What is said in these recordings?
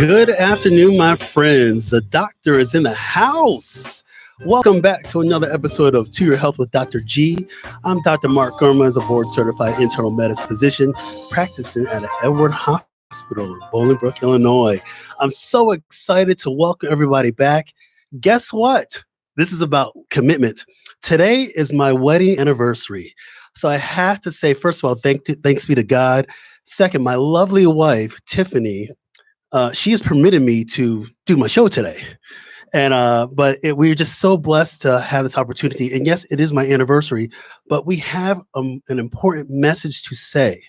Good afternoon, my friends. The doctor is in the house. Welcome back to another episode of To Your Health with Dr. G. I'm Dr. Mark Gomez, a board-certified internal medicine physician practicing at Edward Hospital in Bolingbrook, Illinois. I'm so excited to welcome everybody back. Guess what? This is about commitment. Today is my wedding anniversary. So I have to say, first of all, thanks be to God. Second, my lovely wife, Tiffany, she has permitted me to do my show today. We're just so blessed to have this opportunity. And yes, it is my anniversary, but we have an important message to say.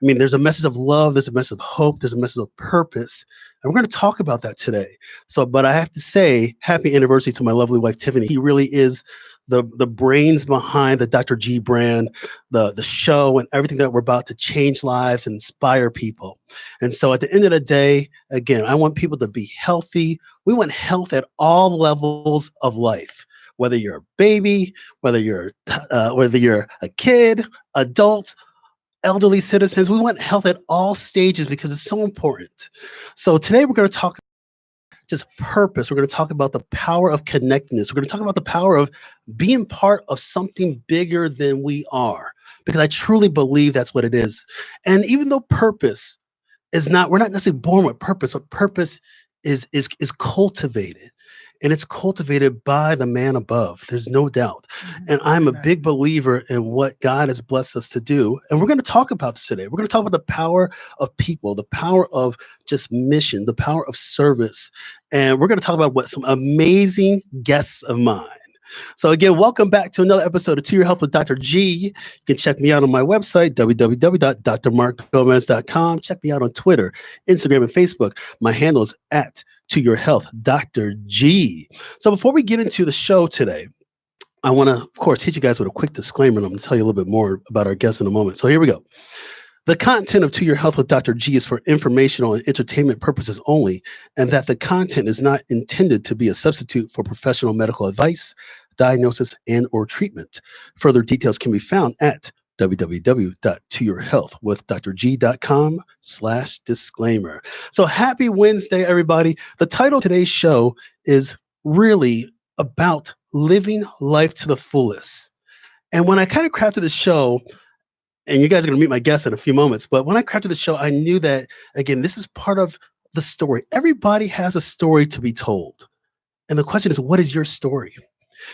I mean, there's a message of love, there's a message of hope, there's a message of purpose. And we're going to talk about that today. But I have to say, happy anniversary to my lovely wife, Tiffany. He really is the brains behind the Dr. G brand, the show, and everything that we're about to change lives and inspire people. And so at the end of the day, again, I want people to be healthy. We want health at all levels of life, whether you're a baby, whether you're a kid, adult, elderly citizens. We want health at all stages because it's so important. So today we're going to talk just purpose. We're going to talk about the power of connectedness. We're going to talk about the power of being part of something bigger than we are, because I truly believe that's what it is. And even though purpose is not, we're not necessarily born with purpose, but purpose is cultivated. And it's cultivated by the man above. There's no doubt. And I'm a big believer in what God has blessed us to do. And we're going to talk about this today. We're going to talk about the power of people, the power of just mission, the power of service. And we're going to talk about some amazing guests of mine. So again, welcome back to another episode of To Your Health with Dr. G. You can check me out on my website, www.drmarkgomez.com. Check me out on Twitter, Instagram, and Facebook. My handle is at To Your Health, Dr. G. So before we get into the show today, I want to, of course, hit you guys with a quick disclaimer, and I'm going to tell you a little bit more about our guests in a moment. So here we go. The content of To Your Health with Dr. G is for informational and entertainment purposes only, and that the content is not intended to be a substitute for professional medical advice, diagnosis, and or treatment. Further details can be found at www.toyourhealthwithdrg.com/disclaimer. So happy Wednesday, everybody. The title of today's show is really about living life to the fullest. And when I kind of crafted the show, and you guys are going to meet my guests in a few moments, but when I crafted the show, I knew that, again, this is part of the story. Everybody has a story to be told. And the question is, what is your story?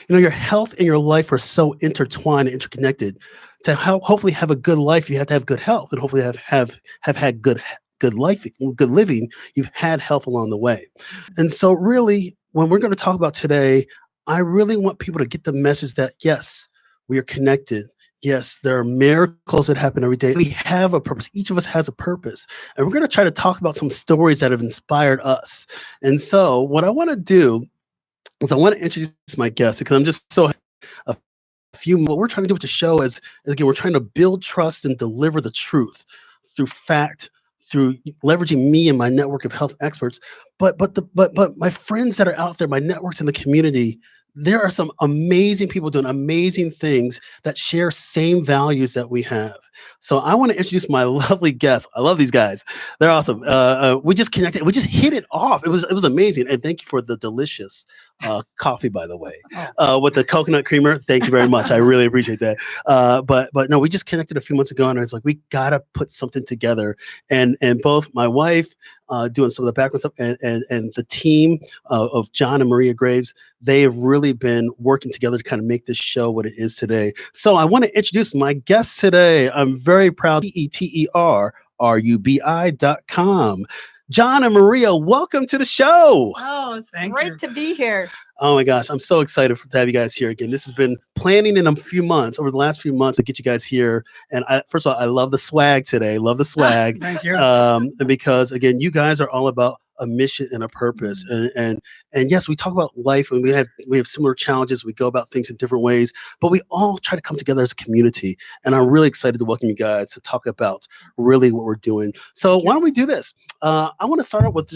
You know, your health and your life are so intertwined and interconnected. To hopefully have a good life, you have to have good health, and hopefully have had good life, good living, you've had health along the way. And so really, when we're going to talk about today, I really want people to get the message that, yes, we are connected. Yes, there are miracles that happen every day. We have a purpose. Each of us has a purpose. And we're going to try to talk about some stories that have inspired us. And so what I want to do is I want to introduce my guest, because I'm just so what we're trying to do with the show is again, we're trying to build trust and deliver the truth through fact, through leveraging me and my network of health experts. But my friends that are out there, my networks in the community, there are some amazing people doing amazing things that share same values that we have. So I want to introduce my lovely guests. I love these guys. They're awesome. We just connected. We just hit it off. It was amazing. And thank you for the delicious coffee, by the way, with the coconut creamer. Thank you very much. I really appreciate that. But no, we just connected a few months ago, and I was like, we gotta put something together. And both my wife doing some of the background stuff, and the team of John and Maria Graves, they have really been working together to kind of make this show what it is today. So I want to introduce my guests today. I'm very proud. ETERRUBI.com. John and Maria, welcome to the show. Oh, it's great to be here. Oh my gosh, I'm so excited to have you guys here again. This has been planning in a few months, over the last few months, to get you guys here. And first of all, I love the swag today. Love the swag. Thank you. Because again, you guys are all about a mission and a purpose. And yes, we talk about life, and we have similar challenges. We go about things in different ways, but we all try to come together as a community. And I'm really excited to welcome you guys to talk about really what we're doing. So why don't we do this? I want to start out with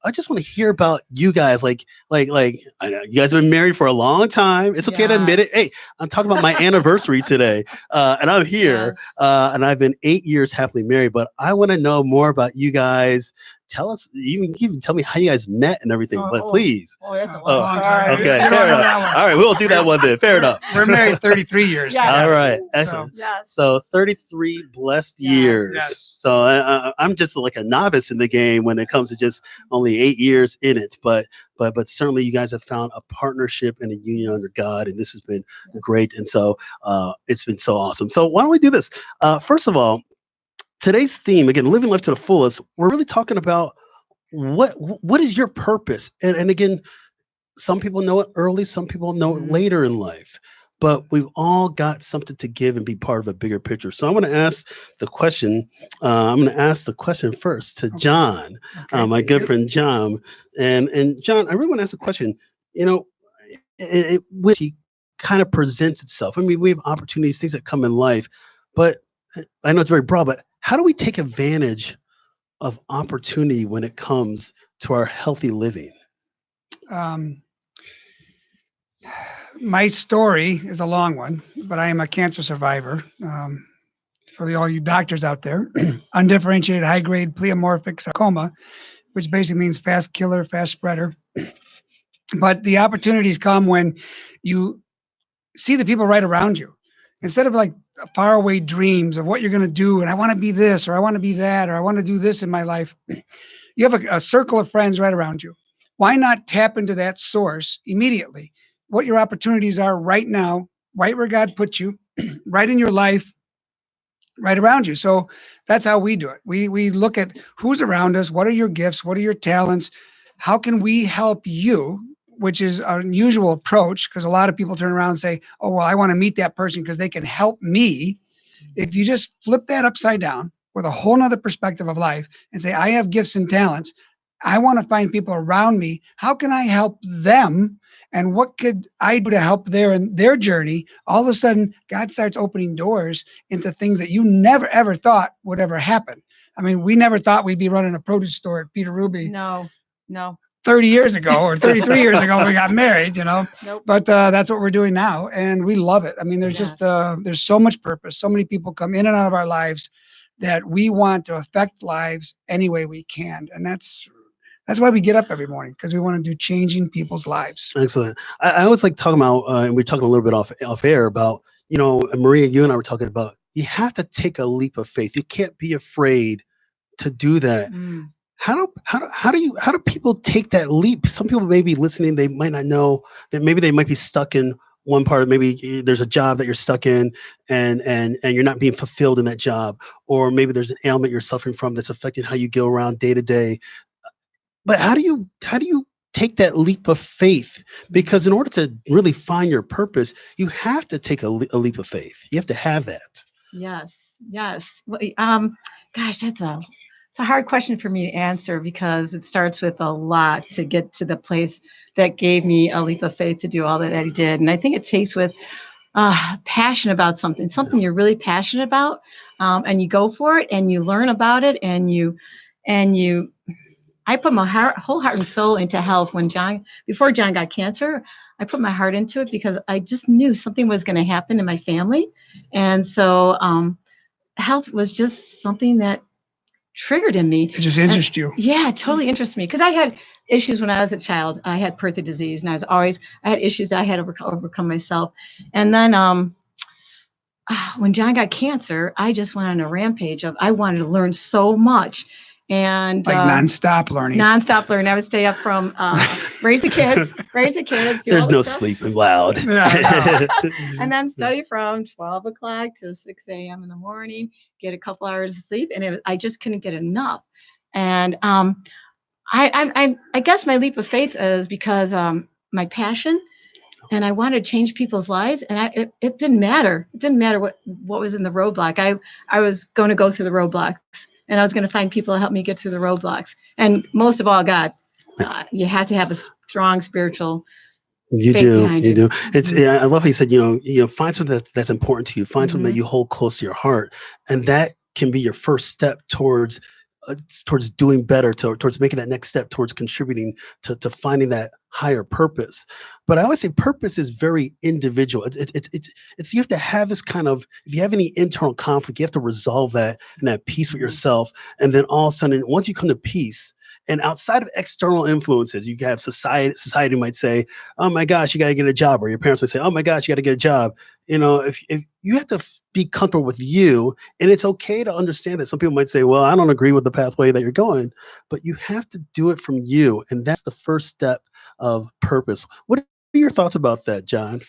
I just want to hear about you guys. Like I know you guys have been married for a long time. It's okay to admit it. Hey, I'm talking about my anniversary today, and I'm here, and I've been 8 years happily married. But I want to know more about you guys. tell us, you can even tell me how you guys met and everything, but please. That's a long Okay, story. fair enough. All right, we'll do that one then. Fair enough. We're married 33 years. Yeah. All right, excellent. So 33 blessed years. Yes. So I'm just like a novice in the game when it comes to just only 8 years in it. But certainly you guys have found a partnership and a union under God, and this has been great. And so it's been so awesome. So why don't we do this? First of all, today's theme, again, living life to the fullest. We're really talking about what is your purpose, and again, some people know it early, some people know it later in life. But we've all got something to give and be part of a bigger picture. So I'm going to ask the question. First to John, my good friend John. And John, I really want to ask a question. You know, which he kind of presents itself. I mean, we have opportunities, things that come in life, but I know it's very broad. But how do we take advantage of opportunity when it comes to our healthy living? My story is a long one, but I am a cancer survivor. For all you doctors out there, undifferentiated high-grade pleomorphic sarcoma, which basically means fast killer, fast spreader. But the opportunities come when you see the people right around you. Instead of like faraway dreams of what you're going to do, and I want to be this, or I want to be that, or I want to do this in my life, you have a circle of friends right around you. Why not tap into that source immediately? What your opportunities are right now, right where God put you, right in your life, right around you. So that's how we do it. We look at who's around us, what are your gifts, what are your talents, how can we help you, which is an unusual approach because a lot of people turn around and say, oh, well, I want to meet that person because they can help me. If you just flip that upside down with a whole nother perspective of life and say, I have gifts and talents, I want to find people around me. How can I help them? And what could I do to help their journey? All of a sudden, God starts opening doors into things that you never, ever thought would ever happen. I mean, we never thought we'd be running a produce store at Peter Ruby. No. 30 years ago or 33 years ago when we got married, Nope. But that's what we're doing now. And we love it. I mean, there's just, there's so much purpose. So many people come in and out of our lives that we want to affect lives any way we can. And that's why we get up every morning, because we want to do changing people's lives. Excellent. I always like talking about, and we're talking a little bit off air about, Maria, you and I were talking about, you have to take a leap of faith. You can't be afraid to do that. How do people take that leap? Some people may be listening. They might not know that maybe they might be stuck in one part. Maybe there's a job that you're stuck in and you're not being fulfilled in that job, or maybe there's an ailment you're suffering from that's affecting how you go around day to day. But how do you take that leap of faith? Because in order to really find your purpose, you have to take a leap of faith. You have to have that. Yes. Gosh, it's a hard question for me to answer because it starts with a lot to get to the place that gave me a leap of faith to do all that he did. And I think it takes with passion about something you're really passionate about, and you go for it and you learn about it and you. I put my whole heart and soul into health. Before John got cancer, I put my heart into it because I just knew something was going to happen in my family. And so health was just something that triggered in me. It just interests you. Yeah, it totally interests me because I had issues when I was a child. I had Perthes disease, and I had issues I had to overcome myself. And then when John got cancer, I just went on a rampage I wanted to learn so much. And nonstop learning. I would stay up from raise the kids. There's no sleep allowed. And then study from 12 o'clock to 6 a.m. in the morning, get a couple hours of sleep. And I just couldn't get enough. And I guess my leap of faith is because my passion, and I wanted to change people's lives. And it didn't matter. It didn't matter what was in the roadblock. I was going to go through the roadblocks. And I was going to find people to help me get through the roadblocks. And most of all, God, you have to have a strong spiritual faith behind you. You do. I love how you said, find something that's important to you. Find something that you hold close to your heart. And that can be your first step towards towards doing better, towards making that next step, towards contributing to finding that higher purpose. But I always say purpose is very individual. It's you have to have this kind of, if you have any internal conflict, you have to resolve that and have peace with yourself. And then all of a sudden, once you come to peace, and outside of external influences, you have society might say, oh my gosh, you got to get a job. Or your parents would say, oh my gosh, you got to get a job. If you have to be comfortable with you, and it's okay to understand that some people might say, well, I don't agree with the pathway that you're going, but you have to do it from you. And that's the first step of purpose. What are your thoughts about that, John?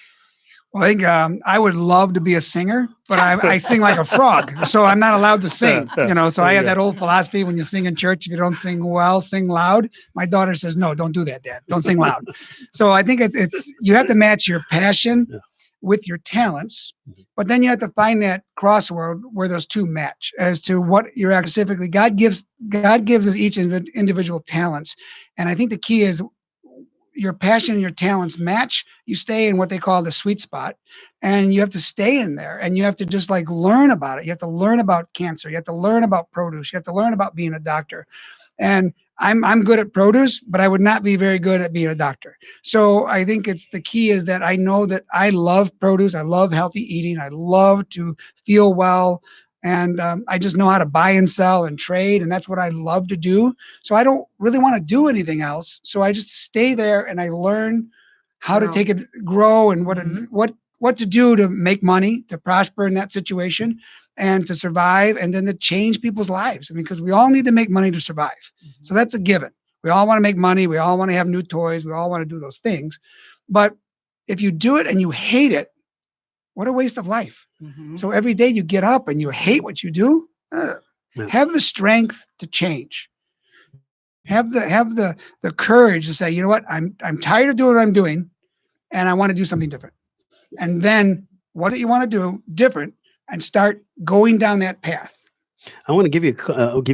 Well, I think I would love to be a singer, but I sing like a frog, so I'm not allowed to sing. So I have that old philosophy: when you sing in church, if you don't sing well, sing loud. My daughter says, "No, don't do that, Dad. Don't sing loud." So I think it's you have to match your passion with your talents, but then you have to find that crossroad where those two match as to what you're specifically. God gives us each individual talents, and I think the key is your passion and your talents match, you stay in what they call the sweet spot, and you have to stay in there, and you have to just like learn about it. You have to learn about cancer. You have to learn about produce. You have to learn about being a doctor. And I'm good at produce, but I would not be very good at being a doctor. So I think it's the key is that I know that I love produce. I love healthy eating. I love to feel well. And I just know how to buy and sell and trade. And that's what I love to do. So I don't really want to do anything else. So I just stay there and I learn how to take it, grow, and what to do to make money, to prosper in that situation, and to survive, and then to change people's lives. I mean, because we all need to make money to survive. So that's a given. We all want to make money. We all want to have new toys. We all want to do those things. But if you do it and you hate it, what a waste of life. So every day you get up and you hate what you do, have the strength to change. Have the courage to say, you know what, I'm tired of doing what I'm doing, and I want to do something different. And then what do you want to do different, and start going down that path. I want to give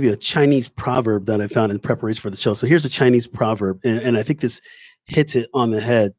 you a Chinese proverb that I found in preparation for the show. So here's a Chinese proverb, and I think this hits it on the head.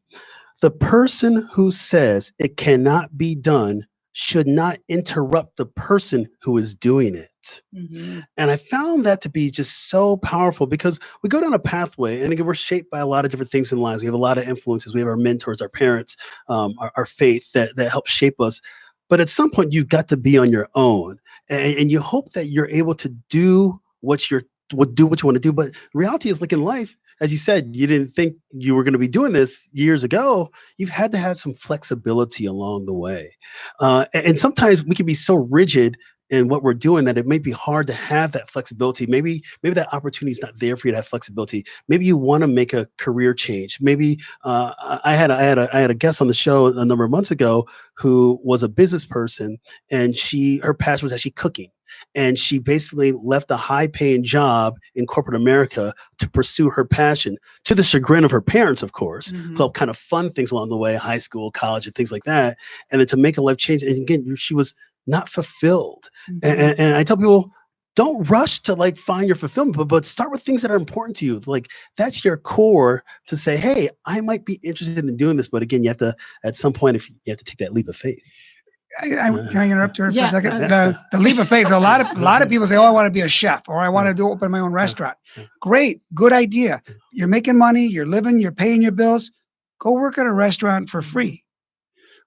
The person who says it cannot be done should not interrupt the person who is doing it. And I found that to be just so powerful, because we go down a pathway, and again, we're shaped by a lot of different things in lives. We have a lot of influences. We have our mentors, our parents, our faith that help shape us. But at some point, you've got to be on your own, and you hope that you're able to do what you want to do. But the reality is, like in life, as you said, you didn't think you were going to be doing this years ago. You've had to have some flexibility along the way. And sometimes we can be so rigid in what we're doing that it may be hard to have that flexibility. Maybe that opportunity is not there for you to have flexibility. Maybe you want to make a career change. Maybe I had a guest on the show a number of months ago who was a business person, and her passion was actually cooking. And she basically left a high-paying job in corporate America to pursue her passion, to the chagrin of her parents, of course, who helped kind of fund things along the way, high school, college, and things like that. And then to make a life change. And again, she was not fulfilled. And I tell people, don't rush to like find your fulfillment, but start with things that are important to you. Like that's your core to say, hey, I might be interested in doing this. But again, you have to, at some point, if you have to take that leap of faith. Can I interrupt her for a second? The leap of faith. So a lot of people say, "Oh, I want to be a chef, or I want to open my own restaurant." Great, good idea. You're making money, you're living, you're paying your bills. Go work at a restaurant for free.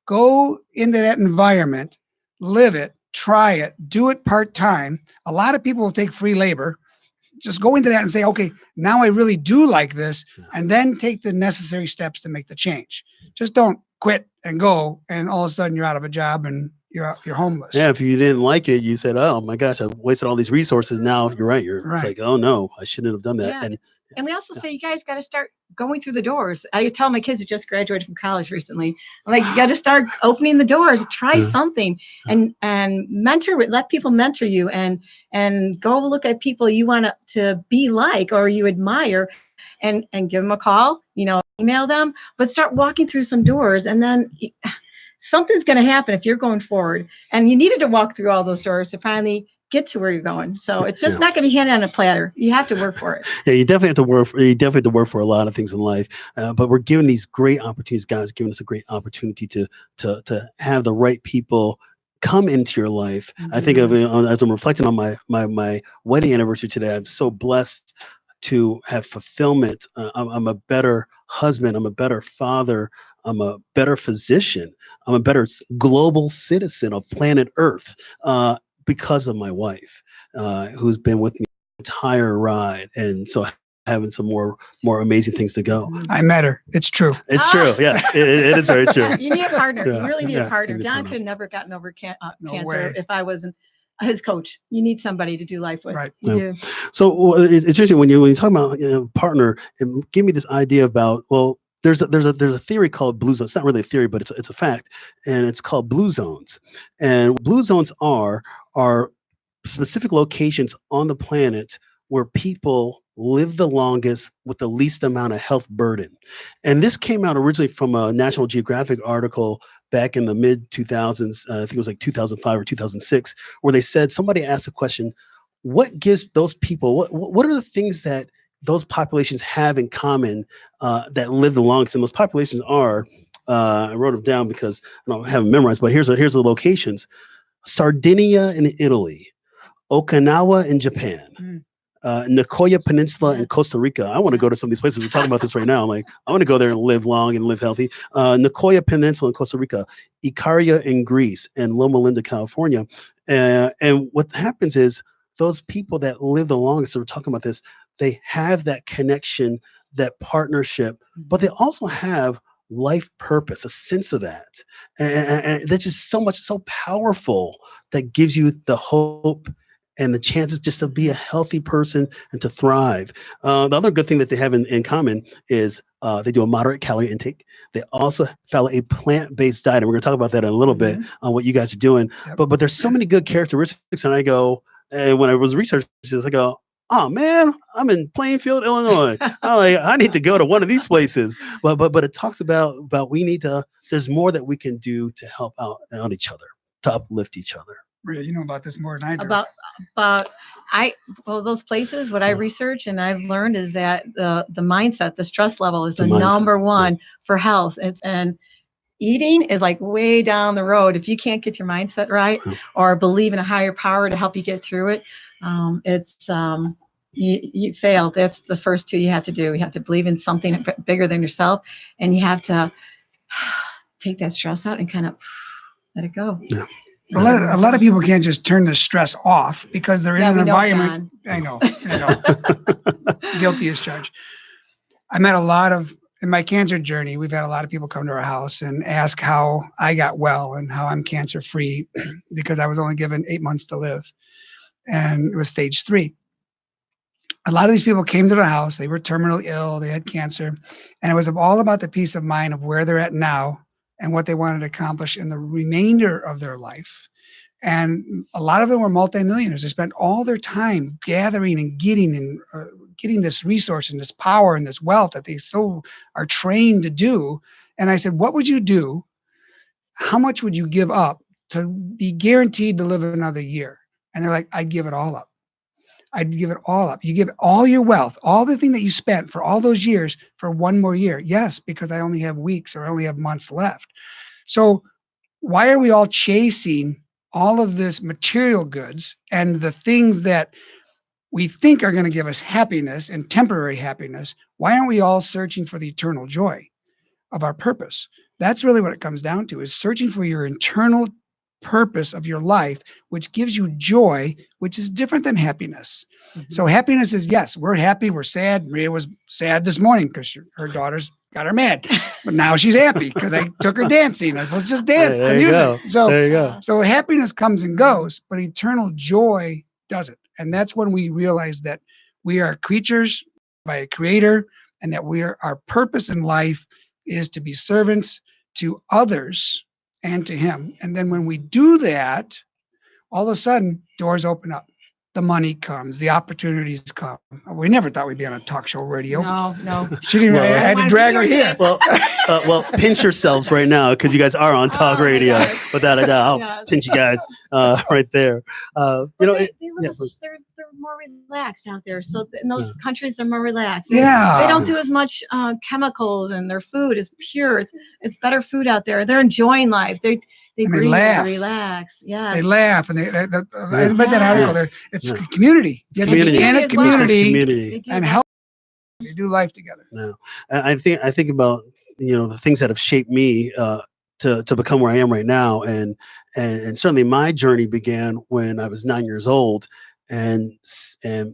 Go into that environment, live it, try it, do it part-time. A lot of people will take free labor. Just go into that and say, "Okay, now I really do like this," and then take the necessary steps to make the change. Just don't quit and go, and all of a sudden you're out of a job and you're homeless. Yeah, if you didn't like it, you said, "Oh my gosh, I wasted all these resources." Now you're right. It's like, "Oh no, I shouldn't have done that." Yeah. And we also say you guys got to start going through the doors. I tell my kids who just graduated from college recently, I'm like, you got to start opening the doors, try something, and let people mentor you, and go look at people you want to be like or you admire, and give them a call, email them, but start walking through some doors, and then something's going to happen if you're going forward. And you needed to walk through all those doors to finally get to where you're going. So it's just not going to be handed on a platter. You have to work for it. Yeah, you definitely have to work for a lot of things in life. But we're given these great opportunities. God's given us a great opportunity to have the right people come into your life. I think of it as I'm reflecting on my wedding anniversary today. I'm so blessed to have fulfillment. I'm a better husband. I'm a better father. I'm a better physician. I'm a better global citizen of planet Earth because of my wife, who's been with me the entire ride. And so having some more amazing things to go. I met her. It's true. It's true. Yes, it is very true. You need a partner. Yeah, You really need yeah, a partner. you need a John partner. could have never gotten over No cancer way. if I wasn't his coach. You need somebody to do life with. Right. You Yeah. do. So it's interesting when you talk about partner. It give me this idea about there's a theory called blue zones. It's not really a theory, but it's a fact, and it's called blue zones. And blue zones are specific locations on the planet where people live the longest with the least amount of health burden. And this came out originally from a National Geographic article back in the mid 2000s. I think it was like 2005 or 2006, where they said, somebody asked a question, what gives those people, what are the things that those populations have in common that live the longest? And those populations are, I wrote them down because I don't have them memorized, but here's the locations: Sardinia in Italy, Okinawa in Japan, Nicoya Peninsula in Costa Rica. I want to go to some of these places. We're talking about this right now. I'm like, I want to go there and live long and live healthy. Nicoya Peninsula in Costa Rica, Ikaria in Greece, and Loma Linda, California. And what happens is those people that live the longest, so we're talking about this, they have that connection, that partnership, but they also have life purpose, a sense of that. And that's just so powerful, that gives you the hope and the chances just to be a healthy person and to thrive. The other good thing that they have in common is they do a moderate calorie intake. They also follow a plant-based diet. And we're going to talk about that in a little bit on what you guys are doing. Yep. But there's so many good characteristics. And I go, and when I was researching this, I go, oh man, I'm in Plainfield, Illinois. I need to go to one of these places. But it talks about we need to, there's more that we can do to help out each other, to uplift each other. Really, you know about this more than I do. About those places, what I research and I've learned is that the mindset, the stress level is the number one for health. And eating is like way down the road. If you can't get your mindset right or believe in a higher power to help you get through it, you fail. That's the first two you have to do. You have to believe in something bigger than yourself, and you have to take that stress out and kind of let it go. Yeah. A lot of people can't just turn the stress off because they're in an environment. I know. Guilty as charged. I met in my cancer journey, we've had a lot of people come to our house and ask how I got well and how I'm cancer free because I was only given 8 months to live. And it was stage 3. A lot of these people came to the house. They were terminally ill. They had cancer. And it was all about the peace of mind of where they're at now and what they wanted to accomplish in the remainder of their life. And a lot of them were multimillionaires. They spent all their time gathering and getting this resource and this power and this wealth that they so are trained to do. And I said, what would you do? How much would you give up to be guaranteed to live another year? And they're like, I'd give it all up. I'd give it all up. You give all your wealth, all the thing that you spent for all those years for one more year. Yes, because I only have weeks or I only have months left. So why are we all chasing all of this material goods and the things that we think are going to give us happiness and temporary happiness? Why aren't we all searching for the eternal joy of our purpose? That's really what it comes down to, is searching for your internal purpose of your life, which gives you joy, which is different than happiness. So happiness is, yes, we're happy, we're sad. Maria was sad this morning because her daughters got her mad, but now she's happy because I took her dancing. I said, let's just dance to music. So there you go. So happiness comes and goes, but eternal joy doesn't. And that's when we realize that we are creatures by a creator, and that our purpose in life is to be servants to others and to him. And then when we do that, all of a sudden doors open up. The money comes, the opportunities come. We never thought we'd be on a talk show radio. No. She didn't. I had to drag her here. Well, pinch yourselves right now because you guys are on talk radio. Without a doubt, I'll pinch you guys right there. They're more relaxed out there. So in those Yeah. countries, they're more relaxed. Yeah. They don't do as much chemicals, and their food is pure. It's better food out there. They're enjoying life. They And they breathe, laugh. they relax. Yeah. They laugh, and I read that article there. It's Yeah. community. It's You have to be community. in a As well. It's community community. They do and that. help. You do life together. No, I think about the things that have shaped me to become where I am right now, and certainly my journey began when I was 9 years old, and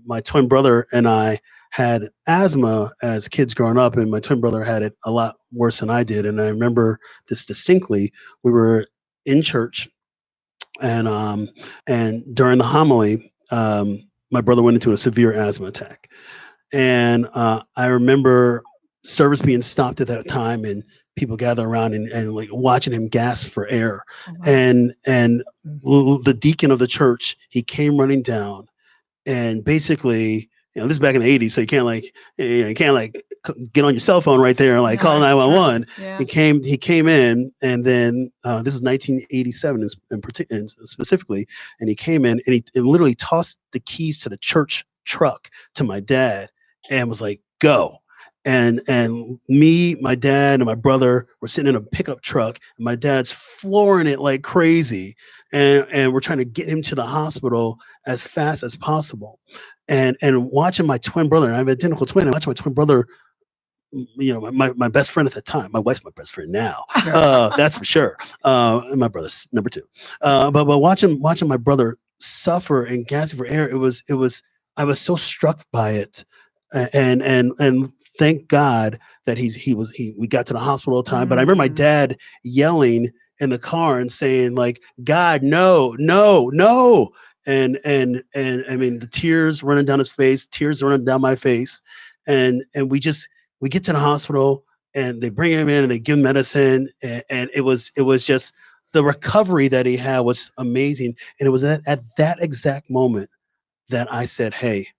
my twin brother and I had asthma as kids growing up, and my twin brother had it a lot worse than I did, and I remember this distinctly. We were in church, and during the homily, my brother went into a severe asthma attack. And I remember service being stopped at that time, and people gather around and like watching him gasp for air. Oh, wow. And the deacon of the church, he came running down, and basically, this is back in the '80s, so you can't get on your cell phone right there and like No, call that's 911. true. Yeah. He came in, and then this is 1987 in specifically, and he came in and he literally tossed the keys to the church truck to my dad and was like, "Go." And me, my dad, and my brother were sitting in a pickup truck, and my dad's flooring it like crazy, and we're trying to get him to the hospital as fast as possible. And watching my twin brother, and I have an identical twin, and watching my twin brother, my best friend at the time. My wife's my best friend now. That's for sure. And my brother's number two. But watching my brother suffer and gasping for air, I was so struck by it, and thank God that we got to the hospital on time. But I remember my dad yelling in the car and saying like, "God, no, no, no." And I mean, the tears running down his face, tears running down my face. And we get to the hospital, and they bring him in and they give him medicine. And it was just the recovery that he had was amazing. And it was at that exact moment that I said, "Hey,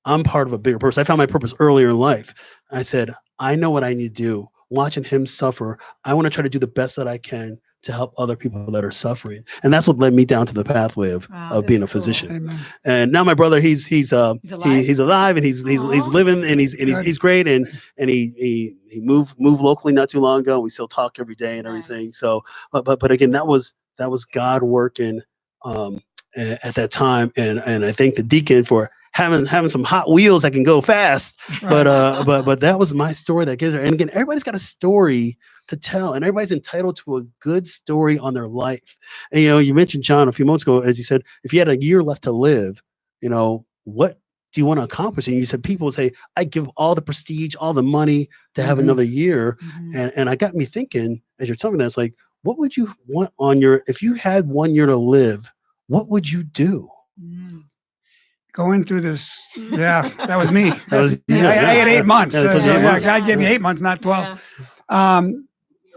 I'm part of a bigger purpose." I found my purpose earlier in life. I said, I know what I need to do. Watching him suffer, I want to try to do the best that I can to help other people that are suffering. And that's what led me down to the pathway of being a physician. Amen. And now my brother, he's alive, and he's Aw. living, and he's great, and he moved locally not too long ago. We still talk every day and everything. So, but again, that was God working at that time, and I thank the deacon for having some Hot Wheels that can go fast. Right. But that was my story that gives her. And again, everybody's got a story to tell, and everybody's entitled to a good story on their life. And you mentioned, John, a few moments ago, as you said, if you had a year left to live, what do you want to accomplish? And you said people would say, I give all the prestige, all the money to have another year. And I got me thinking, as you're telling me that, it's like, what would you want if you had 1 year to live, what would you do? Going through this, that was me. I Yeah, had 8 months. Yeah, that's what you want. God gave me 8 months, not 12.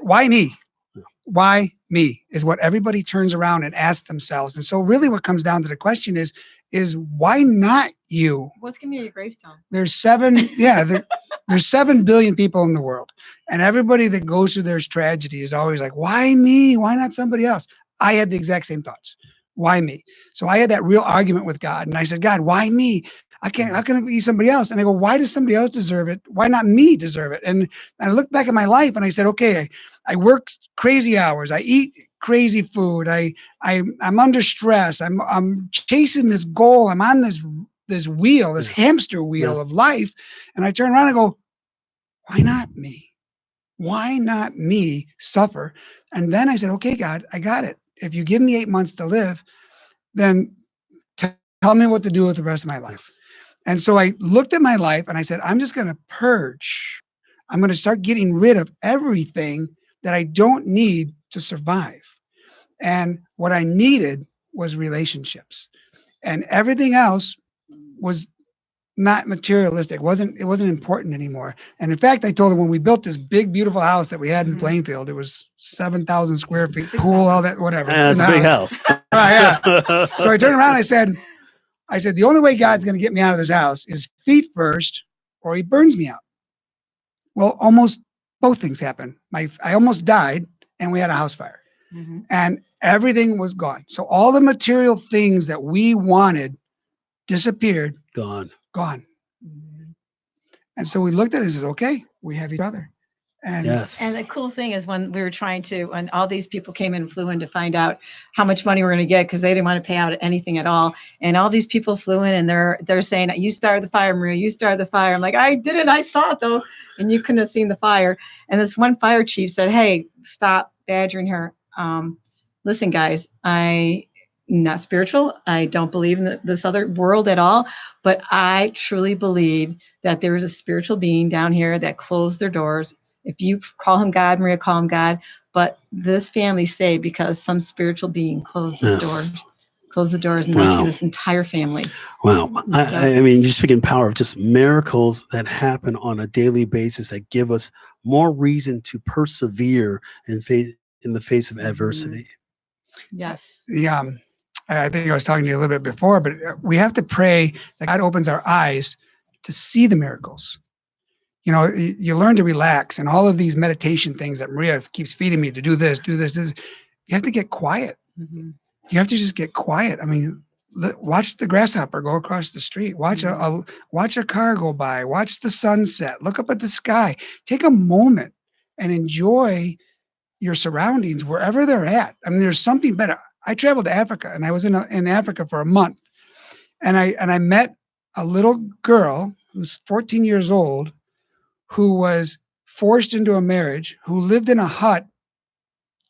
Why me? Why me is what everybody turns around and asks themselves. And so really what comes down to the question is why not you? What's gonna be your gravestone? There's 7 billion people in the world. And everybody that goes through their tragedy is always like, why me? Why not somebody else? I had the exact same thoughts. Why me? So I had that real argument with God. And I said, God, why me? How can it be somebody else? And I go, why does somebody else deserve it? Why not me deserve it? And I looked back at my life and I said, okay, I work crazy hours. I eat crazy food. I'm under stress. I'm chasing this goal. I'm on this wheel, this hamster wheel of life. And I turn around and go, why not me? Why not me suffer? And then I said, okay, God, I got it. If you give me 8 months to live, then tell me what to do with the rest of my life. And so I looked at my life and I said, I'm just going to purge. I'm going to start getting rid of everything that I don't need to survive. And what I needed was relationships. And everything else was not materialistic. It wasn't important anymore. And in fact, I told him when we built this big, beautiful house that we had in Plainfield, it was 7,000 square feet, pool, all that, whatever. Yeah, it's a big house. Yeah. So I turned around and I said, the only way God's going to get me out of this house is feet first, or he burns me out. Well, almost both things happened. I almost died, and we had a house fire. And everything was gone. So all the material things that we wanted disappeared, Gone. gone. And so we looked at it and said, okay, we have each other. And Yes. And the cool thing is when we were when all these people came in and flew in to find out how much money we're going to get because they didn't want to pay out anything at all. And all these people flew in and they're saying, you started the fire, Maria, you started the fire. I'm like, I didn't, I saw it though. And you couldn't have seen the fire. And this one fire chief said, hey, stop badgering her. Listen, guys, I'm not spiritual. I don't believe in this other world at all. But I truly believe that there is a spiritual being down here that closed their doors. If you call him God, Maria, call him God. But this family saved because some spiritual being closed the doors and rescued this entire family. Wow. I mean, you're speaking power of just miracles that happen on a daily basis that give us more reason to persevere in the face of adversity. Yes. Yeah. I think I was talking to you a little bit before, but we have to pray that God opens our eyes to see the miracles. You know, you learn to relax, and all of these meditation things that Maria keeps feeding me to do this. You have to get quiet. Mm-hmm. You have to just get quiet. I mean, watch the grasshopper go across the street. Watch a car go by. Watch the sunset. Look up at the sky. Take a moment and enjoy your surroundings wherever they're at. I mean, there's something better. I traveled to Africa, and I was in Africa for a month, and I met a little girl who's 14 years old, who was forced into a marriage, who lived in a hut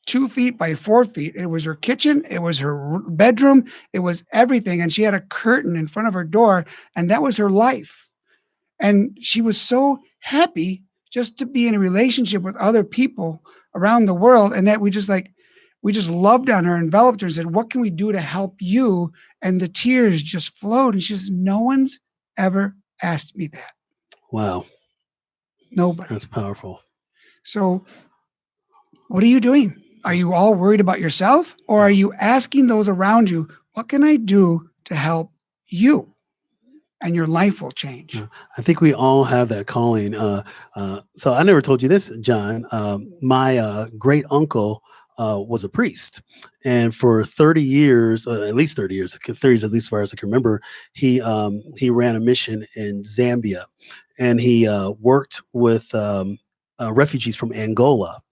2 feet by 4 feet. It was her kitchen. It was her bedroom. It was everything. And she had a curtain in front of her door, and that was her life. And she was so happy just to be in a relationship with other people around the world. And that we just loved on her, enveloped her, and said, what can we do to help you? And the tears just flowed. And she says, no one's ever asked me that. Wow. Nobody. That's powerful. So what are you doing? Are you all worried about yourself, or are you asking those around you, what can I do to help you? And your life will change. I think we all have that calling. So I never told you this, John. My great uncle was a priest, and for 30 years, at least 30 years, 30 years at least as far as I can remember, he ran a mission in Zambia, and he worked with refugees from Angola.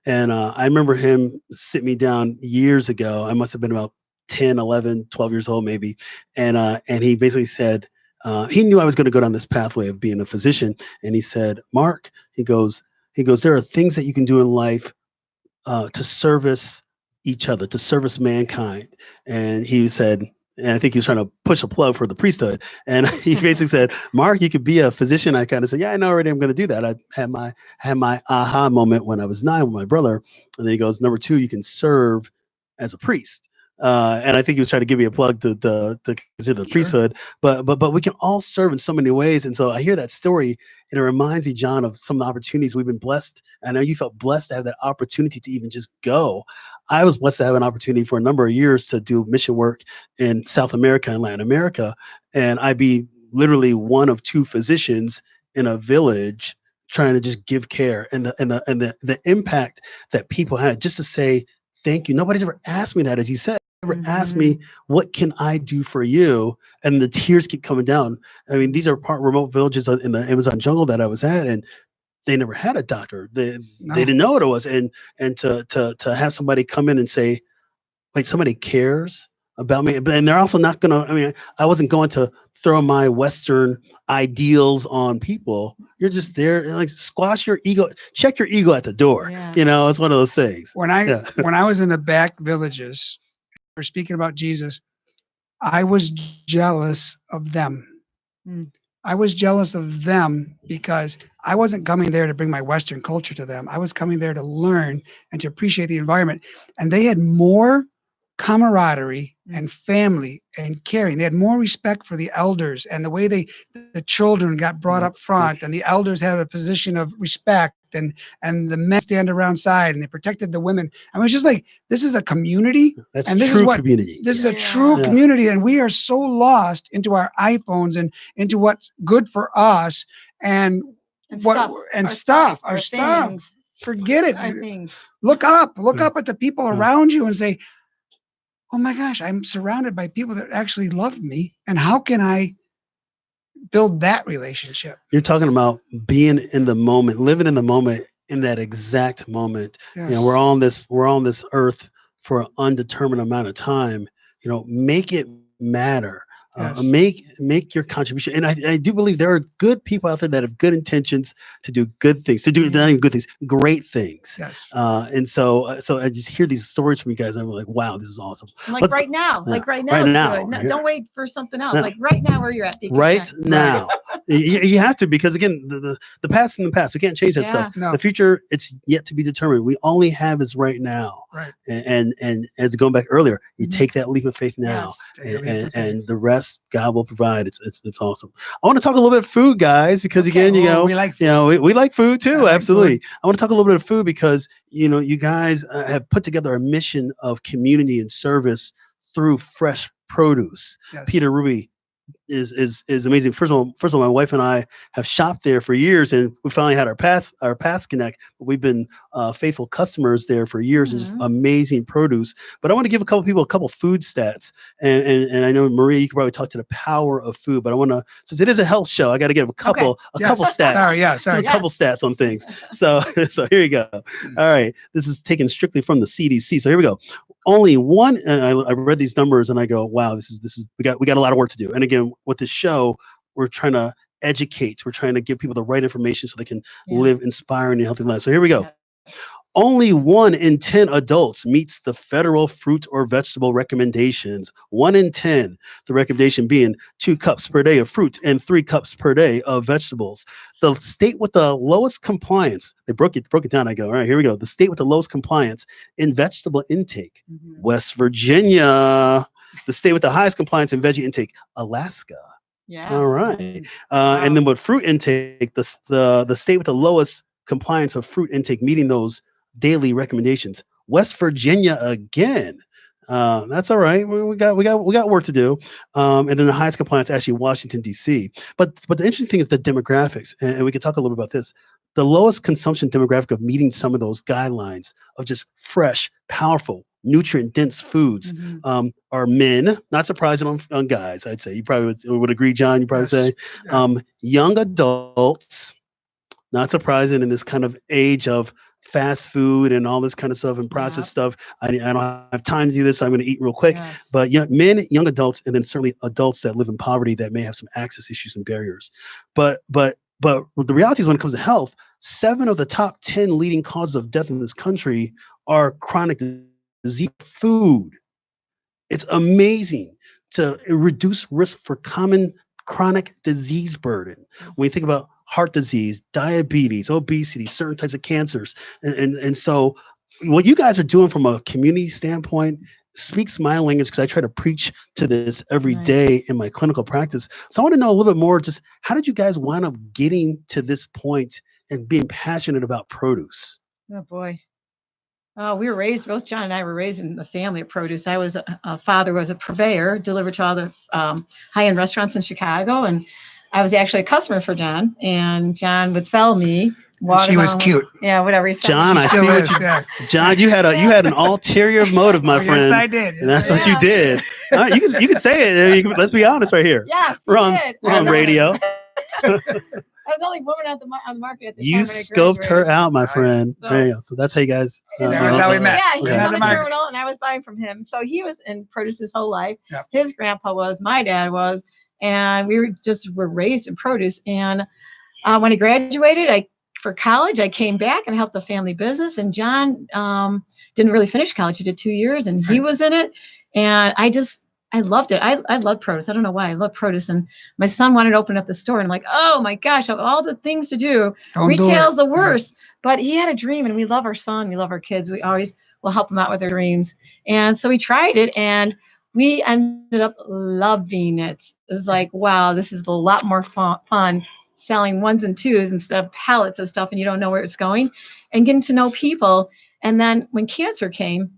And I remember him sit me down years ago. I must have been about 10, 11, 12 years old maybe, and he basically said, he knew I was going to go down this pathway of being a physician, and he said, Mark, he goes, there are things that you can do in life to service each other, to service mankind. And he said, and I think he was trying to push a plug for the priesthood. And he basically said, Mark, you could be a physician. I kind of said, yeah, I know already I'm going to do that. I had my aha moment when I was 9 with my brother. And then he goes, number 2, you can serve as a priest. And I think he was trying to give me a plug to consider the priesthood, but we can all serve in so many ways. And so I hear that story, and it reminds me, John, of some of the opportunities we've been blessed. I know you felt blessed to have that opportunity to even just go. I was blessed to have an opportunity for a number of years to do mission work in South America and Latin America, and I'd be literally one of 2 physicians in a village trying to just give care, and the impact that people had just to say thank you. Nobody's ever asked me that, as you said. Ever asked me, what can I do for you? And the tears keep coming down. I mean, these are remote villages in the Amazon jungle that I was at, and they never had a doctor. They didn't know what it was. And to have somebody come in and say, wait, somebody cares about me. And they're also not gonna, I mean, I wasn't going to throw my Western ideals on people. You're just there, like, squash your ego, check your ego at the door. Yeah. You know, it's one of those things. When I was in the back villages, we're speaking about Jesus, I was jealous of them. I was jealous of them because I wasn't coming there to bring my Western culture to them. I was coming there to learn and to appreciate the environment. And they had more camaraderie and family and caring. They had more respect for the elders and the way the children got brought up front, and the elders had a position of respect, and the men stand around side, and they protected the women. I mean, it's just like, this is a community. That's and this true is what, community. This is a true community, and we are so lost into our iPhones and into what's good for us and stuff. Forget it. Look up at the people around you and say, oh my gosh, I'm surrounded by people that actually love me. And how can I build that relationship? You're talking about being in the moment, living in the moment, in that exact moment. Yes. You know, we're on this earth for an undetermined amount of time. You know, make it matter. Yes. Make your contribution. And I do believe there are good people out there that have good intentions to do good things, to do not even good things, great things. Yes. And so I just hear these stories from you guys, and I'm like, wow, this is awesome. Like right now, right do now. it. No, don't wait for something else. Yeah. Like right now, where you're at. Be Right content. now. You have to, because again, the past is in the past. We can't change that stuff. No. The future, it's yet to be determined. We only have is right now. Right. And as going back earlier, you take that leap of faith now, and the rest God will provide. It's awesome. I want to talk a little bit of food, guys, because again, we like food. you know, we like food too. Like absolutely. Food. I want to talk a little bit of food because you know you guys have put together a mission of community and service through fresh produce. Yes. Peter Ruby is amazing. First of all, my wife and I have shopped there for years, and we finally had our paths connect. We've been faithful customers there for years, and just amazing produce. But I want to give a couple people a couple food stats, and I know Maria, you can probably talk to the power of food, but I want to, since it is a health show, I got to give a couple couple stats. Sorry. A couple stats on things. So here you go. All right, this is taken strictly from the CDC. So here we go. Only one. I read these numbers and I go, wow, this is we got a lot of work to do. And again, with this show, we're trying to educate. We're trying to give people the right information so they can live inspiring and healthy lives. So here we go. Yeah. Only 1 in 10 adults meets the federal fruit or vegetable recommendations. 1 in 10. The recommendation being 2 cups per day of fruit and 3 cups per day of vegetables. The state with the lowest compliance, they broke it down. I go, all right, here we go. The state with the lowest compliance in vegetable intake, West Virginia. The state with the highest compliance in veggie intake, Alaska. Yeah. All right. And then with fruit intake, the state with the lowest compliance of fruit intake meeting those daily recommendations, West Virginia again. That's all right. We got work to do. And then the highest compliance actually Washington D.C. But the interesting thing is the demographics, and we can talk a little bit about this. The lowest consumption demographic of meeting some of those guidelines of just fresh, powerful, nutrient-dense foods are men. Not surprising on guys, I'd say. You probably would agree, John. You probably say young adults. Not surprising in this kind of age of fast food and all this kind of stuff and processed stuff. I don't have time to do this. So I'm going to eat real quick. Yes. But men, young adults, and then certainly adults that live in poverty that may have some access issues and barriers. But the reality is when it comes to health, 7 of the top 10 leading causes of death in this country are chronic disease. Food. It's amazing to reduce risk for common chronic disease burden. When you think about heart disease, diabetes, obesity, certain types of cancers. And so what you guys are doing from a community standpoint speaks my language, because I try to preach to this every day in my clinical practice. So I want to know a little bit more, just how did you guys wind up getting to this point and being passionate about produce? Oh, boy. We were raised, both John and I were raised in a family of produce. I was a father was a purveyor, delivered to all the high-end restaurants in Chicago, and I was actually a customer for John, and John would sell me watermelon. She was cute. Yeah, whatever he said. John, I see what you. John, you had an ulterior motive, my friend. Yes, I did. And that's what you did. You can say it. Let's be honest right here. Yeah, we're on radio. I was the only woman on the market at the time. You scoped her out, my friend. So that's how you guys. That's how we met. Yeah, he was on the terminal, and I was buying from him. So he was in produce his whole life. Yep. His grandpa was, my dad was, and we were raised in produce. And when I graduated, for college, I came back and helped the family business. And John didn't really finish college. He did 2 years, and he was in it. And I loved it. I love produce. I don't know why. I love produce. And my son wanted to open up the store. And I'm like, oh, my gosh, of all the things to do, retail's the worst. But he had a dream, and we love our son. We love our kids. We always will help them out with their dreams. And so we tried it, and we ended up loving it. It was like, wow, this is a lot more fun selling 1s and 2s instead of pallets of stuff, and you don't know where it's going, and getting to know people. And then when cancer came,